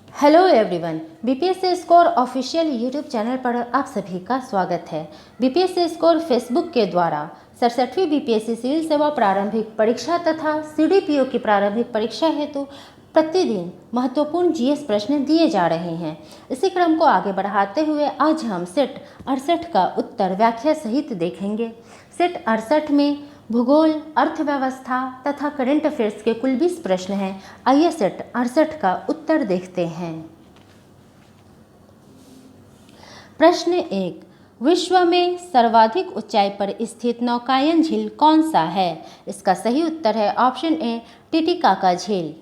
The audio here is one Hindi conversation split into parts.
Hello everyone, BPSC score official YouTube channel पर आप सभी का स्वागत है। बीपीएससी स्कोर फेसबुक के द्वारा 67वीं बीपीएससी सिविल सेवा प्रारंभिक परीक्षा तथा सीडीपीओ की प्रारंभिक परीक्षा हेतु प्रतिदिन महत्वपूर्ण जीएस प्रश्न दिए जा रहे हैं। इसी क्रम को आगे बढ़ाते हुए आज हम सेट 68 का उत्तर व्याख्या सहित देखेंगे। सेट 68 में भूगोल, अर्थव्यवस्था तथा करंट अफेयर्स के कुल 20 प्रश्न हैं। आइए सेट 68 का उत्तर देखते हैं। प्रश्न 1, विश्व में सर्वाधिक ऊंचाई पर स्थित नौकायन झील कौन सा है? इसका सही उत्तर है ऑप्शन ए, टिटिकाका झील।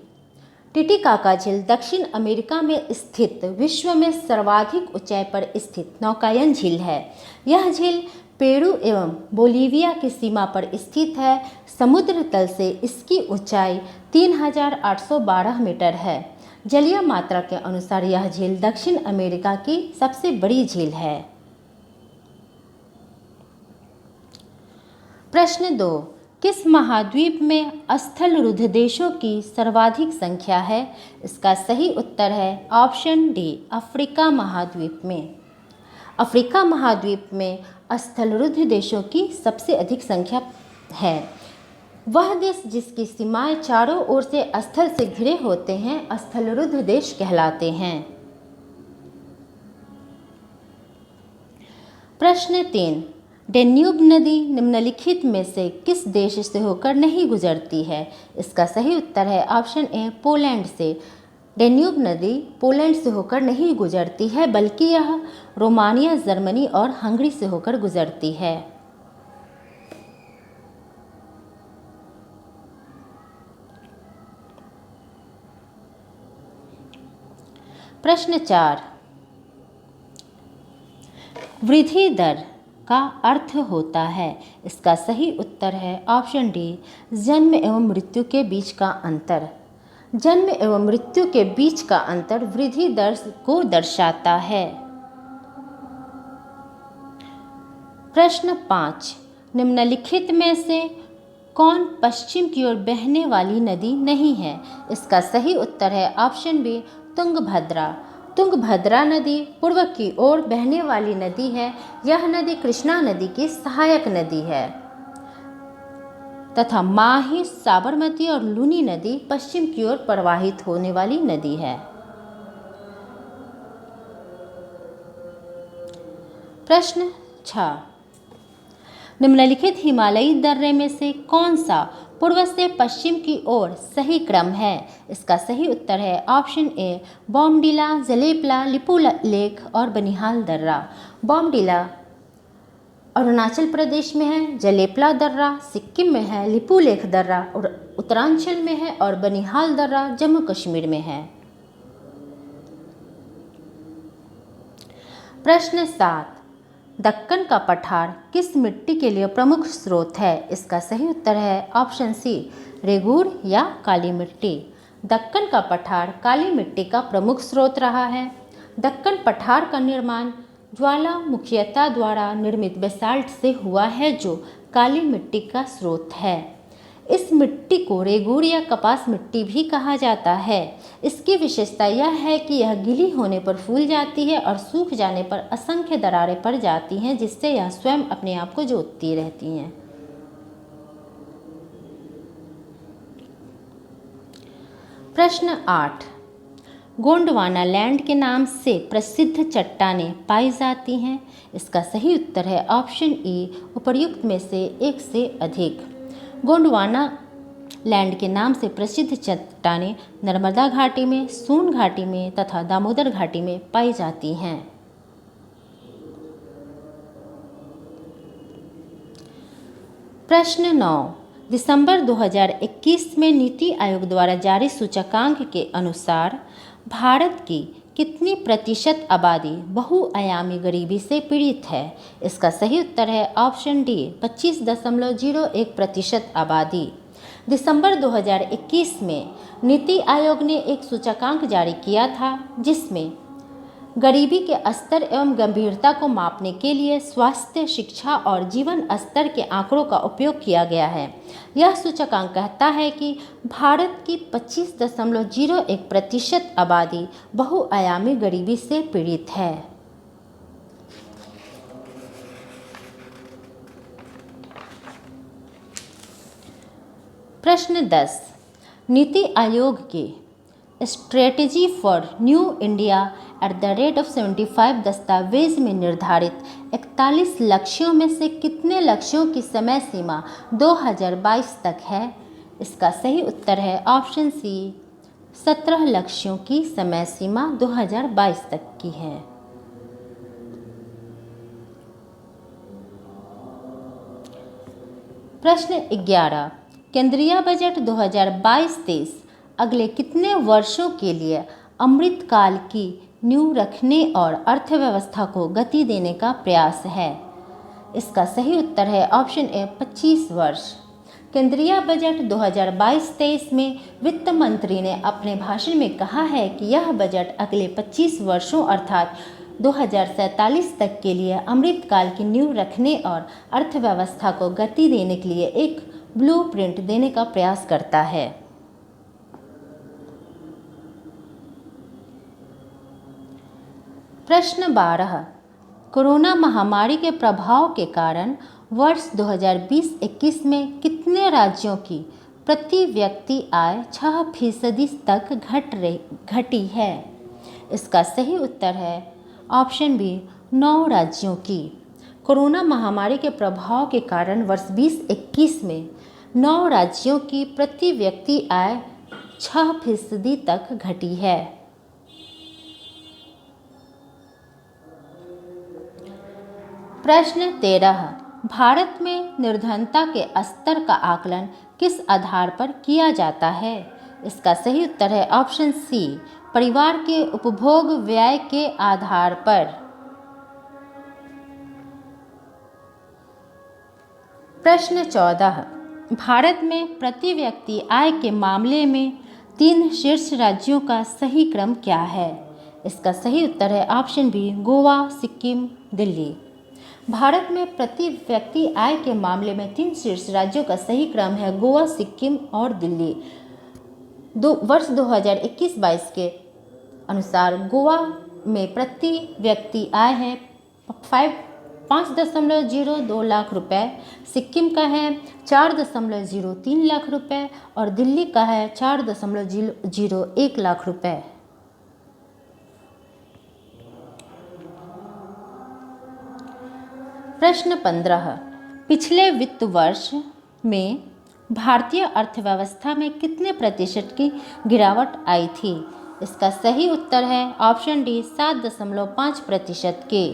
टिटिकाका झील दक्षिण अमेरिका में स्थित विश्व में सर्वाधिक ऊंचाई पर स्थित नौकायन झील है। यह झील पेरू एवं बोलीविया की सीमा पर स्थित है। समुद्र तल से इसकी ऊंचाई 3812 मीटर है। जलीय मात्रा के अनुसार यह झील दक्षिण अमेरिका की सबसे बड़ी झील है। प्रश्न 2, किस महाद्वीप में स्थलरुद्ध देशों की सर्वाधिक संख्या है? इसका सही उत्तर है ऑप्शन डी, अफ्रीका महाद्वीप में। अफ्रीका महाद्वीप में स्थलरुद्ध देशों की सबसे अधिक संख्या है। वह देश जिसकी सीमाएं चारों ओर से स्थल से घिरे होते हैं स्थलरुद्ध देश कहलाते हैं। प्रश्न 3, डेन्यूब नदी निम्नलिखित में से किस देश से होकर नहीं गुजरती है? इसका सही उत्तर है ऑप्शन ए, पोलैंड से। डेन्यूब नदी पोलैंड से होकर नहीं गुजरती है, बल्कि यह रोमानिया, जर्मनी और हंगरी से होकर गुजरती है। प्रश्न 4, वृद्धि दर का अर्थ होता है? इसका सही उत्तर है ऑप्शन डी, जन्म एवं मृत्यु के बीच का अंतर। जन्म एवं मृत्यु के बीच का अंतर वृद्धि दर को दर्शाता है। प्रश्न 5, निम्नलिखित में से कौन पश्चिम की ओर बहने वाली नदी नहीं है? इसका सही उत्तर है ऑप्शन बी, तुंगभद्रा। तुंगभद्रा नदी पूर्व की ओर बहने वाली नदी है। यह नदी कृष्णा नदी की सहायक नदी है तथा माही, साबरमती और लूनी नदी पश्चिम की ओर प्रवाहित होने वाली नदी है। प्रश्न 6, निम्नलिखित हिमालयी दर्रे में से कौन सा पूर्व से पश्चिम की ओर सही क्रम है? इसका सही उत्तर है ऑप्शन ए, बॉमडिला, जलेपला, लिपुलेख और बनिहाल दर्रा। बॉमडिला अरुणाचल प्रदेश में है, जलेपला दर्रा सिक्किम में है, लिपुलेख दर्रा और उत्तरांचल में है और बनिहाल दर्रा जम्मू कश्मीर में है। प्रश्न 7, दक्कन का पठार किस मिट्टी के लिए प्रमुख स्रोत है? इसका सही उत्तर है ऑप्शन सी, रेगूर या काली मिट्टी। दक्कन का पठार काली मिट्टी का प्रमुख स्रोत रहा है। दक्कन पठार का निर्माण ज्वालामुखियता द्वारा निर्मित बेसाल्ट से हुआ है, जो काली मिट्टी का स्रोत है। इस मिट्टी को रेगूर या कपास मिट्टी भी कहा जाता है। इसकी विशेषता यह है कि यह गीली होने पर फूल जाती है और सूख जाने पर असंख्य दरारें पड़ जाती हैं, जिससे यह स्वयं अपने आप को जोतती रहती हैं। प्रश्न 8, गोंडवाना लैंड के नाम से प्रसिद्ध चट्टानें पाई जाती हैं। इसका सही उत्तर है ऑप्शन ई, उपर्युक्त में से एक से अधिक। गोंडवाना लैंड के नाम से प्रसिद्ध चट्टानें नर्मदा घाटी में, सून घाटी में तथा दामोदर घाटी में पाई जाती हैं। प्रश्न 9, दिसंबर 2021 में नीति आयोग द्वारा जारी सूचकांक के अनुसार भारत की कितनी प्रतिशत आबादी बहुआयामी गरीबी से पीड़ित है? इसका सही उत्तर है ऑप्शन डी, 25.01% आबादी। दिसंबर 2021 में नीति आयोग ने एक सूचकांक जारी किया था, जिसमें गरीबी के स्तर एवं गंभीरता को मापने के लिए स्वास्थ्य, शिक्षा और जीवन स्तर के आंकड़ों का उपयोग किया गया है। यह सूचकांक कहता है कि भारत की 25.01% आबादी बहुआयामी गरीबी से पीड़ित है। प्रश्न 10। नीति आयोग के स्ट्रेटेजी फॉर न्यू इंडिया @75 दस्तावेज में निर्धारित 41 लक्ष्यों में से कितने लक्ष्यों की समय सीमा 2022 तक है? इसका सही उत्तर है ऑप्शन सी, 17 लक्ष्यों की समय सीमा 2022 तक की है। प्रश्न 11। केंद्रीय बजट 2022-23 अगले कितने वर्षों के लिए अमृतकाल की नींव रखने और अर्थव्यवस्था को गति देने का प्रयास है? इसका सही उत्तर है ऑप्शन ए, 25 वर्ष। केंद्रीय बजट 2022-23 में वित्त मंत्री ने अपने भाषण में कहा है कि यह बजट अगले 25 वर्षों अर्थात 2047 तक के लिए अमृतकाल की नींव रखने और अर्थव्यवस्था को गति देने के लिए एक ब्लूप्रिंट देने का प्रयास करता है। प्रश्न 12। कोरोना महामारी के प्रभाव के कारण वर्ष 2020-21 में कितने राज्यों की प्रति व्यक्ति आय 6% तक घटी है? इसका सही उत्तर है ऑप्शन बी, 9 राज्यों की। कोरोना महामारी के प्रभाव के कारण वर्ष 2021 में 9 राज्यों की प्रति व्यक्ति आय 6% तक घटी है। प्रश्न 13। भारत में निर्धनता के स्तर का आकलन किस आधार पर किया जाता है? इसका सही उत्तर है ऑप्शन सी, परिवार के उपभोग व्यय के आधार पर। प्रश्न 14। भारत में प्रति व्यक्ति आय के मामले में 3 शीर्ष राज्यों का सही क्रम क्या है? इसका सही उत्तर है ऑप्शन बी, गोवा, सिक्किम, दिल्ली। भारत में प्रति व्यक्ति आय के मामले में 3 शीर्ष राज्यों का सही क्रम है गोवा, सिक्किम और दिल्ली। वर्ष 2021-22 के अनुसार गोवा में प्रति व्यक्ति आय है 5.02 लाख रुपए, सिक्किम का है 4.03 लाख रुपए और दिल्ली का है 4.01 लाख रुपए। प्रश्न 15। पिछले वित्त वर्ष में भारतीय अर्थव्यवस्था में कितने प्रतिशत की गिरावट आई थी? इसका सही उत्तर है ऑप्शन डी, 7.5% के।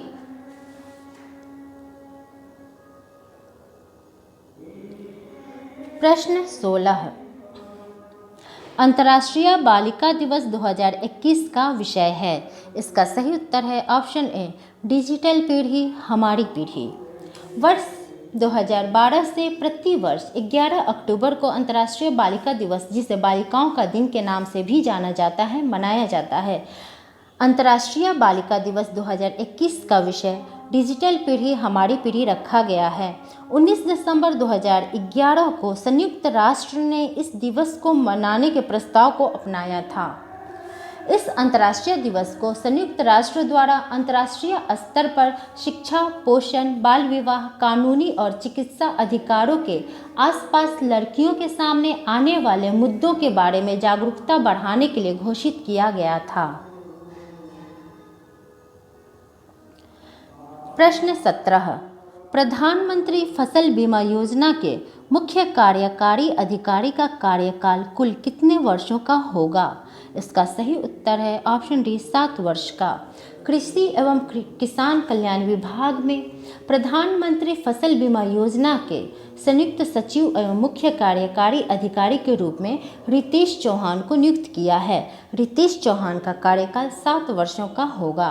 प्रश्न 16। अंतर्राष्ट्रीय बालिका दिवस 2021 का विषय है। इसका सही उत्तर है ऑप्शन ए, डिजिटल पीढ़ी हमारी पीढ़ी। वर्ष 2012 से प्रति वर्ष 11 अक्टूबर को अंतर्राष्ट्रीय बालिका दिवस, जिसे बालिकाओं का दिन के नाम से भी जाना जाता है, मनाया जाता है। अंतर्राष्ट्रीय बालिका दिवस 2021 का विषय डिजिटल पीढ़ी हमारी पीढ़ी रखा गया है। 19 दिसंबर 2011 को संयुक्त राष्ट्र ने इस दिवस को मनाने के प्रस्ताव को अपनाया था। इस अंतर्राष्ट्रीय दिवस को संयुक्त राष्ट्र द्वारा अंतर्राष्ट्रीय स्तर पर शिक्षा, पोषण, बाल विवाह, कानूनी और चिकित्सा अधिकारों के आसपास लड़कियों के सामने आने वाले मुद्दों के बारे में जागरूकता बढ़ाने के लिए घोषित किया गया था। प्रश्न 17। प्रधानमंत्री फसल बीमा योजना के मुख्य कार्यकारी अधिकारी का कार्यकाल कुल कितने वर्षों का होगा? इसका सही उत्तर है ऑप्शन डी, 7 वर्ष का। कृषि एवं किसान कल्याण विभाग में प्रधानमंत्री फसल बीमा योजना के संयुक्त सचिव एवं मुख्य कार्यकारी अधिकारी के रूप में रितेश चौहान को नियुक्त किया है। रितेश चौहान का कार्यकाल 7 वर्षों का होगा।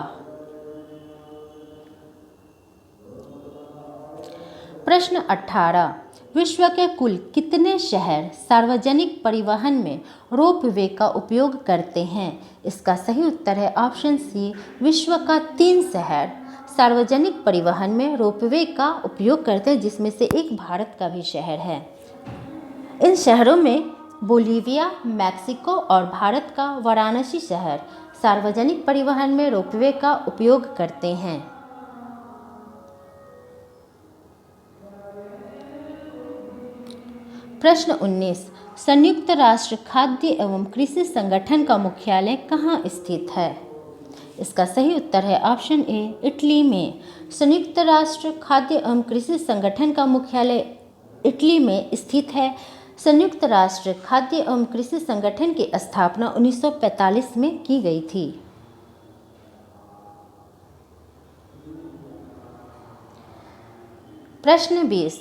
प्रश्न 18। विश्व के कुल कितने शहर सार्वजनिक परिवहन में रोपवे का उपयोग करते हैं? इसका सही उत्तर है ऑप्शन सी, विश्व का 3 शहर सार्वजनिक परिवहन में रोपवे का उपयोग करते हैं, जिसमें से एक भारत का भी शहर है। इन शहरों में बोलीविया, मैक्सिको और भारत का वाराणसी शहर सार्वजनिक परिवहन में रोपवे का उपयोग करते हैं। प्रश्न 19, संयुक्त राष्ट्र खाद्य एवं कृषि संगठन का मुख्यालय कहाँ स्थित है? इसका सही उत्तर है ऑप्शन ए, इटली में। संयुक्त राष्ट्र खाद्य एवं कृषि संगठन का मुख्यालय इटली में स्थित है। संयुक्त राष्ट्र खाद्य एवं कृषि संगठन की स्थापना 1945 में की गई थी। प्रश्न 20,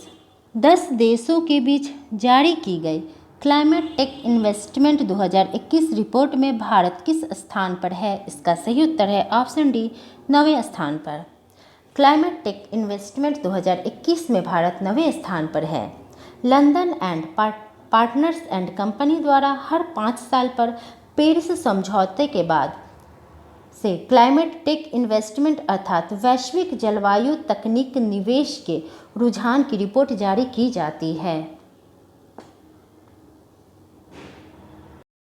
10 देशों के बीच जारी की गई क्लाइमेट टेक इन्वेस्टमेंट 2021 रिपोर्ट में भारत किस स्थान पर है? इसका सही उत्तर है ऑप्शन डी, 9वें स्थान पर। क्लाइमेट टेक इन्वेस्टमेंट 2021 में भारत 9वें स्थान पर है। London and partners and company द्वारा हर 5 साल पर पेरिस समझौते के बाद से क्लाइमेट टेक इन्वेस्टमेंट अर्थात वैश्विक जलवायु तकनीक निवेश के रुझान की रिपोर्ट जारी की जाती है।